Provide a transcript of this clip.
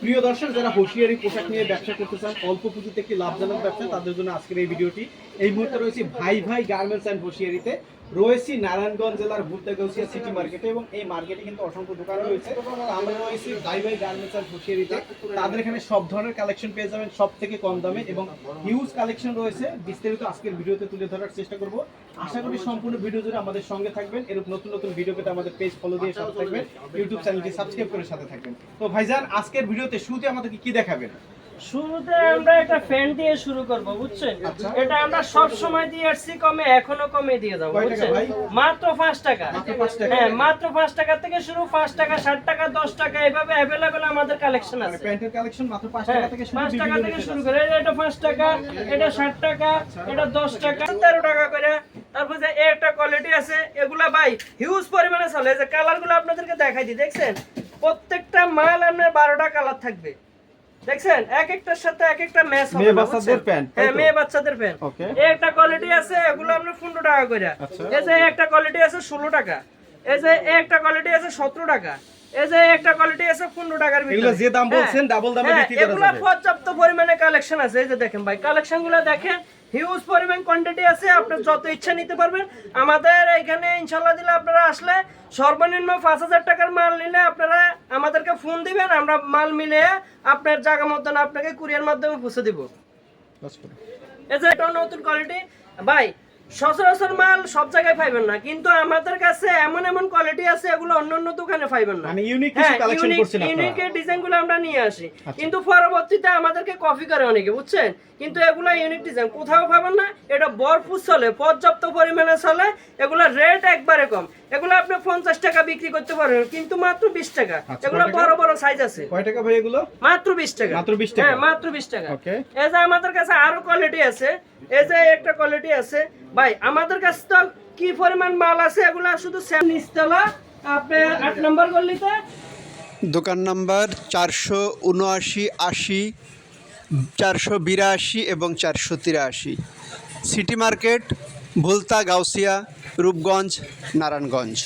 প্রিয় দর্শক, যারা হুঁশিয়ারি পোশাক নিয়ে ব্যবসা করতে চান, অল্প পুঁজিতে একটি লাভজনক ব্যবসা, তাদের জন্য আজকের এই ভিডিওটি। এই মুহূর্তে রয়েছে ভাই ভাই গার্মেন্টস অ্যান্ড হুঁশিয়ারিতে। রয়েছি নারায়ণগঞ্জ জেলার ভুট্টাগাউসিয়া সিটি মার্কেটে, এবং এই মার্কেটে কিন্তু অসংখ্য দোকান রয়েছে। আমরা রয়েছি ভাই ভাই গার্মেন্টস অ্যান্ড হুঁশিয়ারিতে। তাদের এখানে সব ধরনের কালেকশন পেয়ে যাবেন সব থেকে কম দামে, এবং হিউজ কালেকশন রয়েছে। বিস্তারিত আজকের ভিডিওতে তুলে ধরার চেষ্টা করব। আশা করি সম্পূর্ণ ভিডিও জুড়ে আমাদের সঙ্গে থাকবেন। এরকম নতুন নতুন ভিডিও পেতে আমাদের পেজ ফলো দিয়ে সাথে থাকবেন, ইউটিউব চ্যানেলটি সাবস্ক্রাইব করে সাথে থাকবেন। তো ভাইজান, আজকের ভিডিওতে শুরুতে আমাদেরকে কি দেখাবেন? শুরুতে আমরা একটা ফ্যান দিয়ে শুরু করব, বুঝছেন? এটা আমরা সব সময় দিয়ে আসছি কমে, এখনো কমে দিয়ে যাবো, বুঝছেন? মাত্র 5 টাকা। হ্যাঁ, মাত্র 5 টাকা থেকে শুরু। 5 টাকা, 60 টাকা, 10 টাকা, এইভাবে अवेलेबल আমাদের কালেকশন আছে। প্যান্টের কালেকশন মাত্র 5 টাকা থেকে শুরু। 5 টাকা থেকে শুরু করে এটা 5 টাকা, এটা 60 টাকা, এটা 10 টাকা, 13 টাকা করে। তারপর যে একটা কোয়ালিটি আছে, এগুলা ভাই হিউজ পরিমাণে চলে। এই যে কালারগুলো আপনাদেরকে দেখাই দিই, দেখছেন? প্রত্যেকটা মাল আপনার 12টা কালার থাকবে, দেখছেন? এক একটার সাথে এক একটা ম্যাচ হবে। মেয়ে বাচ্চাদের প্যান্ট। হ্যাঁ, মেয়ে বাচ্চাদের প্যান্ট। এই একটা কোয়ালিটি আছে, এগুলো আমরা 15 টাকা করে। এই যে একটা কোয়ালিটি আছে 16 টাকা। এই যে একটা কোয়ালিটি আছে 17 টাকা। এই যে একটা কোয়ালিটি আছে 15 টাকার ভিতরে। এগুলো যে দাম বলছেন ডাবল দামে বিক্রি করা যাবে। এগুলো পর্যাপ্ত পরিমাণে কালেকশন আছে। এই যে দেখেন ভাই, কালেকশনগুলো দেখেন, হিউজ পরিমাণ কোয়ান্টিটি আছে। আপনি যত ইচ্ছা নিতে পারবেন। আমাদের এখানে ইনশাআল্লাহ দিলে আপনারা আসলে সর্বনিম্ন 5000 টাকার মাল নিলে আপনারা আমাদেরকে ফোন দিবেন, আমরা মাল মিলে আপনার জায়গা মতন আপনাকে কুরিয়ার মাধ্যমে পৌঁছে দিব। এই যে এটা নতুন কোয়ালিটি ভাই, সচরাচর মাল সব জায়গায় পাইবেন না, কিন্তু আমাদের কাছে এমন এমন কোয়ালিটি আছে এগুলো অন্য অন্য দোকানে পাইবেন না। মানে ইউনিক কিছু কালেকশন করছেন আপনারা। ইউনিক ডিজাইনগুলো আমরা নিয়ে আসি, কিন্তু পরবর্তীতে আমাদেরকে কপি করে অনেকে, বুঝছেন? কিন্তু এগুলা ইউনিক ডিজাইন কোথাও পাবেন না। এটা ভরপুর চলে, পর্যাপ্ত পরিমাণে চলে। এগুলা রেট একবারে কম। এগুলো আপনি 50 টাকা বিক্রি করতে পারবেন, কিন্তু মাত্র 20 টাকা। এগুলো বড় বড় সাইজ আছে। কয় টাকা ভাই এগুলো? মাত্র 20 টাকা। মাত্র 20 টাকা। হ্যাঁ, মাত্র 20 টাকা। ওকে। এই যে আমাদের কাছে আরো কোয়ালিটি আছে। এই যে একটা কোয়ালিটি আছে ভাই, আমাদের কাছে তো কি পরিমাণ মাল আছে, এগুলা শুধু সেম নিচতলা আপনি 8 নম্বর গলিতে। দোকান নাম্বার 479, 80, 482 এবং 483, সিটি মার্কেট, ভুলতা গাউসিয়া, রূপগঞ্জ, নারায়ণগঞ্জ।